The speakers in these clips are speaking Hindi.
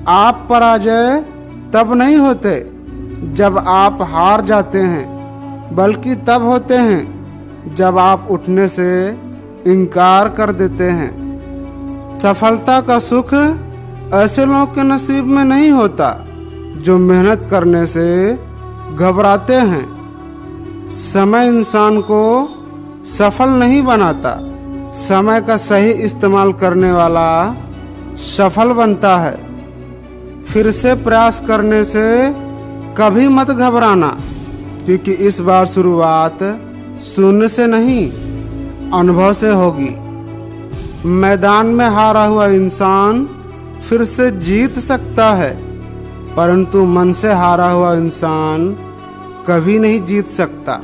आप पराजय तब नहीं होते जब आप हार जाते हैं, बल्कि तब होते हैं जब आप उठने से इनकार कर देते हैं। सफलता का सुख ऐसे लोगों के नसीब में नहीं होता जो मेहनत करने से घबराते हैं। समय इंसान को सफल नहीं बनाता, समय का सही इस्तेमाल करने वाला सफल बनता है। फिर से प्रयास करने से कभी मत घबराना, क्योंकि इस बार शुरुआत शून्य से नहीं, अनुभव से होगी। मैदान में हारा हुआ इंसान फिर से जीत सकता है, परंतु मन से हारा हुआ इंसान कभी नहीं जीत सकता।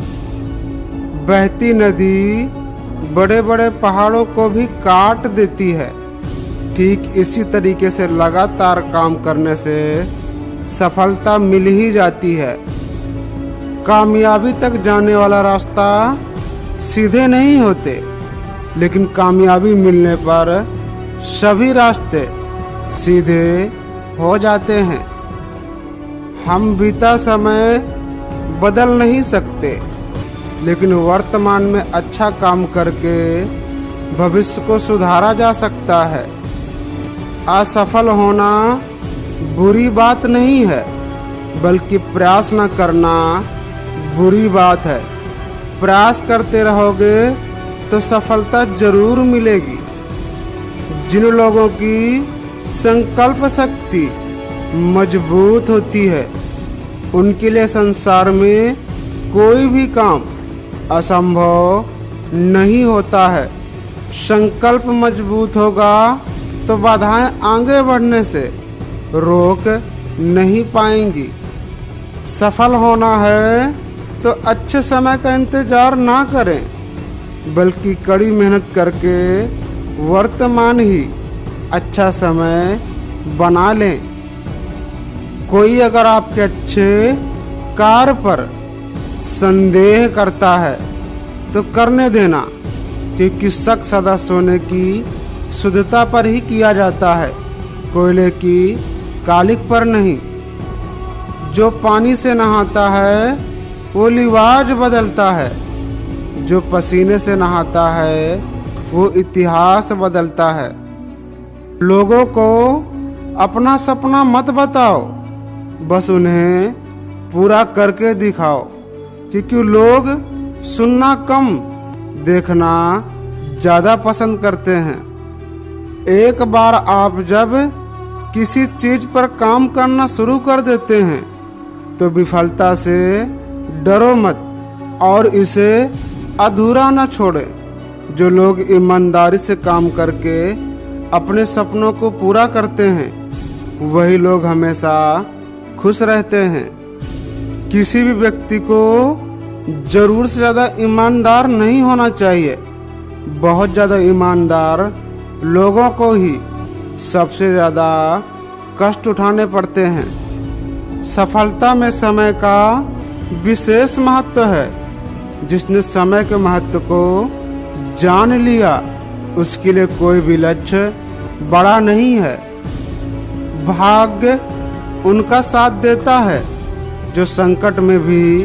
बहती नदी बड़े बड़े पहाड़ों को भी काट देती है। ठीक इसी तरीके से लगातार काम करने से सफलता मिल ही जाती है। कामयाबी तक जाने वाला रास्ता सीधे नहीं होते, लेकिन कामयाबी मिलने पर सभी रास्ते सीधे हो जाते हैं। हम बीता समय बदल नहीं सकते, लेकिन वर्तमान में अच्छा काम करके भविष्य को सुधारा जा सकता है। असफल होना बुरी बात नहीं है, बल्कि प्रयास न करना बुरी बात है। प्रयास करते रहोगे तो सफलता जरूर मिलेगी। जिन लोगों की संकल्प शक्ति मजबूत होती है, उनके लिए संसार में कोई भी काम असंभव नहीं होता है। संकल्प मजबूत होगा तो बाधाएं आगे बढ़ने से रोक नहीं पाएंगी। सफल होना है तो अच्छे समय का इंतजार ना करें, बल्कि कड़ी मेहनत करके वर्तमान ही अच्छा समय बना लें। कोई अगर आपके अच्छे कार्य पर संदेह करता है तो करने देना, क्योंकि शक सदा सोने की शुद्धता पर ही किया जाता है, कोयले की कालिक पर नहीं। जो पानी से नहाता है वो लिवाज बदलता है, जो पसीने से नहाता है वो इतिहास बदलता है। लोगों को अपना सपना मत बताओ, बस उन्हें पूरा करके दिखाओ, क्योंकि लोग सुनना कम देखना ज़्यादा पसंद करते हैं। एक बार आप जब किसी चीज़ पर काम करना शुरू कर देते हैं तो विफलता से डरो मत और इसे अधूरा न छोड़ें। जो लोग ईमानदारी से काम करके अपने सपनों को पूरा करते हैं, वही लोग हमेशा खुश रहते हैं। किसी भी व्यक्ति को ज़रूर से ज़्यादा ईमानदार नहीं होना चाहिए। बहुत ज़्यादा ईमानदार लोगों को ही सबसे ज़्यादा कष्ट उठाने पड़ते हैं। सफलता में समय का विशेष महत्व है। जिसने समय के महत्व को जान लिया, उसके लिए कोई भी लक्ष्य बड़ा नहीं है। भाग्य उनका साथ देता है जो संकट में भी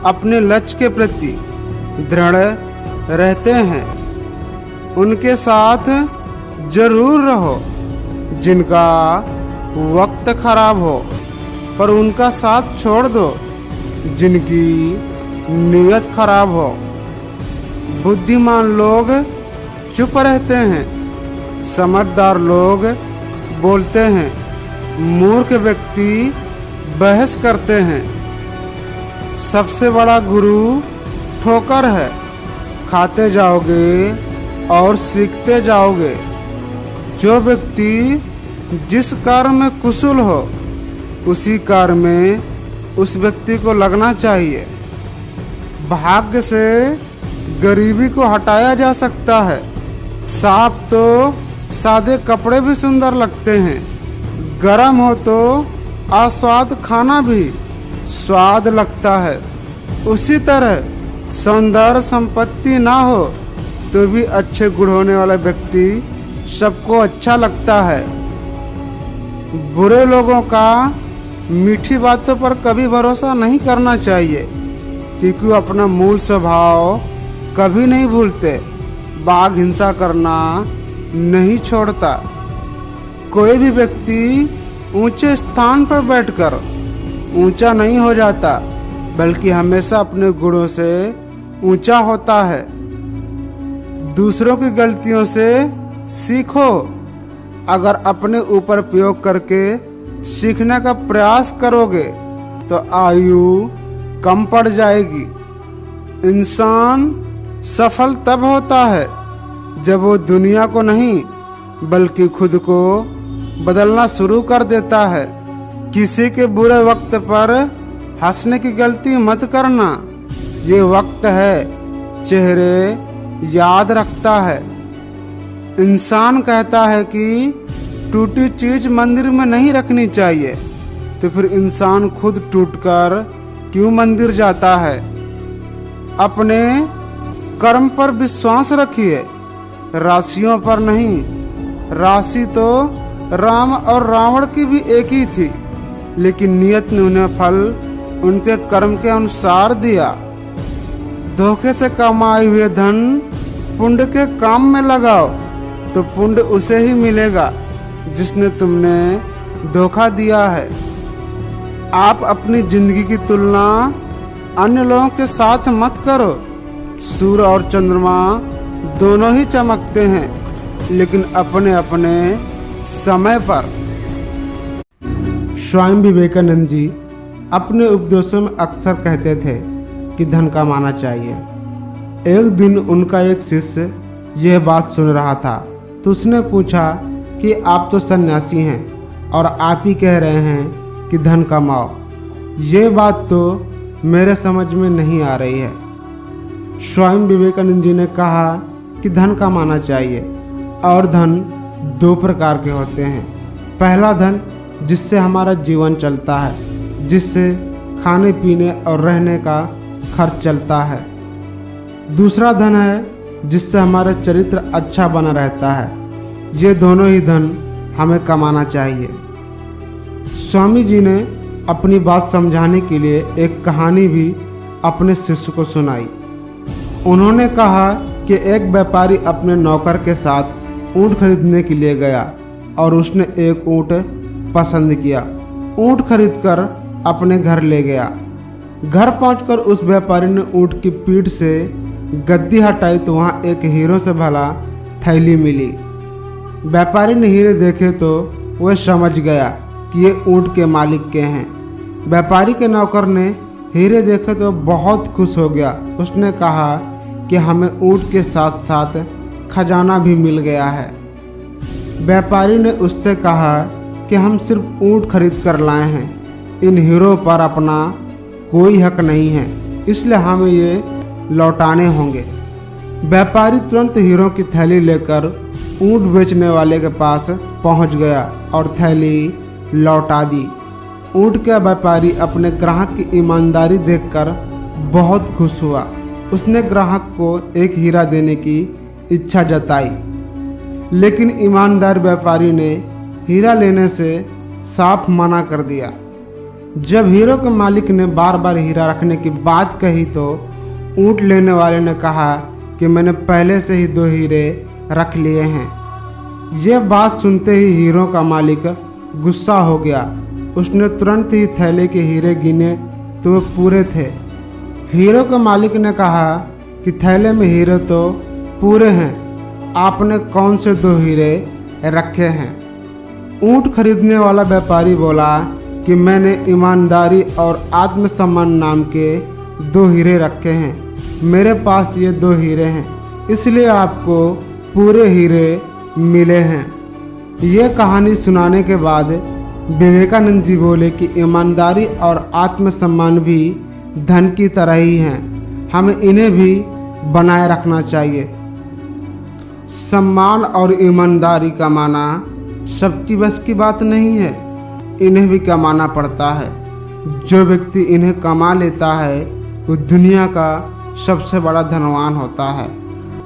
अपने लक्ष्य के प्रति दृढ़ रहते हैं। उनके साथ जरूर रहो जिनका वक्त खराब हो, पर उनका साथ छोड़ दो जिनकी नीयत खराब हो। बुद्धिमान लोग चुप रहते हैं, समझदार लोग बोलते हैं, मूर्ख व्यक्ति बहस करते हैं। सबसे बड़ा गुरु ठोकर है, खाते जाओगे और सीखते जाओगे। जो व्यक्ति जिस कार्य में कुशल हो, उसी कार्य में उस व्यक्ति को लगना चाहिए। भाग्य से गरीबी को हटाया जा सकता है। साफ तो सादे कपड़े भी सुंदर लगते हैं, गरम हो तो अस्वाद खाना भी स्वाद लगता है। उसी तरह सौंदर्य संपत्ति ना हो तो भी अच्छे गुण होने वाला व्यक्ति सबको अच्छा लगता है। बुरे लोगों का मीठी बातों पर कभी भरोसा नहीं करना चाहिए, क्योंकि वो अपना मूल स्वभाव कभी नहीं भूलते। बाघ हिंसा करना नहीं छोड़ता। कोई भी व्यक्ति ऊंचे स्थान पर बैठकर ऊंचा नहीं हो जाता, बल्कि हमेशा अपने गुणों से ऊंचा होता है। दूसरों की गलतियों से सीखो। अगर अपने ऊपर प्रयोग करके सीखने का प्रयास करोगे तो आयु कम पड़ जाएगी। इंसान सफल तब होता है जब वो दुनिया को नहीं बल्कि खुद को बदलना शुरू कर देता है। किसी के बुरे वक्त पर हंसने की गलती मत करना। ये वक्त है, चेहरे याद रखता है। इंसान कहता है कि टूटी चीज मंदिर में नहीं रखनी चाहिए, तो फिर इंसान खुद टूटकर क्यों मंदिर जाता है। अपने कर्म पर विश्वास रखिए, राशियों पर नहीं। राशि तो राम और रावण की भी एक ही थी, लेकिन नियत ने उन्हें फल उनके कर्म के अनुसार दिया। धोखे से कमाए हुए धन पुण्य के काम में लगाओ, तो पुण्य उसे ही मिलेगा जिसने तुमने धोखा दिया है। आप अपनी जिंदगी की तुलना अन्य लोगों के साथ मत करो। सूर्य और चंद्रमा दोनों ही चमकते हैं, लेकिन अपने अपने समय पर। स्वामी विवेकानंद जी अपने उपदेशों में अक्सर कहते थे कि धन कमाना चाहिए। एक दिन उनका एक शिष्य यह बात सुन रहा था, तो उसने पूछा कि आप तो सन्यासी हैं और आप ही कह रहे हैं कि धन कमाओ। ये बात तो मेरे समझ में नहीं आ रही है। स्वामी विवेकानंद जी ने कहा कि धन कमाना चाहिए, और धन दो प्रकार के होते हैं। पहला धन जिससे हमारा जीवन चलता है, जिससे खाने पीने और रहने का खर्च चलता है। दूसरा धन है जिससे हमारा चरित्र अच्छा बना रहता है। ये दोनों ही धन हमें कमाना चाहिए। स्वामी जी ने अपनी बात समझाने के लिए एक कहानी भी अपने शिष्य को सुनाई। उन्होंने कहा कि एक व्यापारी अपने नौकर के साथ ऊंट खरीदने के लिए गया और उसने एक ऊंट पसंद किया। ऊंट खरीदकर अपने घर ले गया। घर पहुंचकर उस व्यापारी ने ऊंट की पीठ से गद्दी हटाई तो वहां एक हीरों से भला थैली मिली। व्यापारी ने हीरे देखे तो वह समझ गया कि ये ऊंट के मालिक के हैं। व्यापारी के नौकर ने हीरे देखे तो बहुत खुश हो गया। उसने कहा कि हमें ऊंट के साथ साथ खजाना भी मिल गया है। व्यापारी ने उससे कहा कि हम सिर्फ ऊंट खरीद कर लाए हैं, इन हीरों पर अपना कोई हक नहीं है, इसलिए हमें ये लौटाने होंगे। व्यापारी तुरंत हीरों की थैली लेकर ऊंट बेचने वाले के पास पहुंच गया और थैली लौटा दी। ऊंट का व्यापारी अपने ग्राहक की ईमानदारी देखकर बहुत खुश हुआ। उसने ग्राहक को एक हीरा देने की इच्छा जताई, लेकिन ईमानदार व्यापारी ने हीरा लेने से साफ मना कर दिया। जब हीरो के मालिक ने बार बार हीरा रखने की बात कही तो ऊंट लेने वाले ने कहा कि मैंने पहले से ही 2 हीरे रख लिए हैं। यह बात सुनते ही हीरो का मालिक गुस्सा हो गया। उसने तुरंत ही थैले के हीरे गिने तो वे पूरे थे। हीरो के मालिक ने कहा कि थैले में हीरे तो पूरे हैं, आपने कौन से 2 हीरे रखे हैं। ऊंट खरीदने वाला व्यापारी बोला कि मैंने ईमानदारी और आत्मसम्मान नाम के 2 हीरे रखे हैं। मेरे पास ये 2 हीरे हैं, इसलिए आपको पूरे हीरे मिले हैं। ये कहानी सुनाने के बाद विवेकानंद जी बोले कि ईमानदारी और आत्मसम्मान भी धन की तरह ही हैं, हमें इन्हें भी बनाए रखना चाहिए। सम्मान और ईमानदारी कमाना सबकी बस की बात नहीं है, इन्हें भी कमाना पड़ता है। जो व्यक्ति इन्हें कमा लेता है वो दुनिया का सबसे बड़ा धनवान होता है,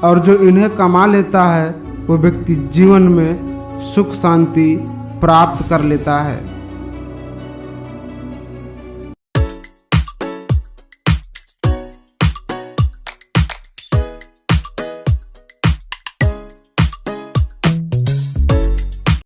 और जो इन्हें कमा लेता है वो व्यक्ति जीवन में सुख शांति प्राप्त कर लेता है।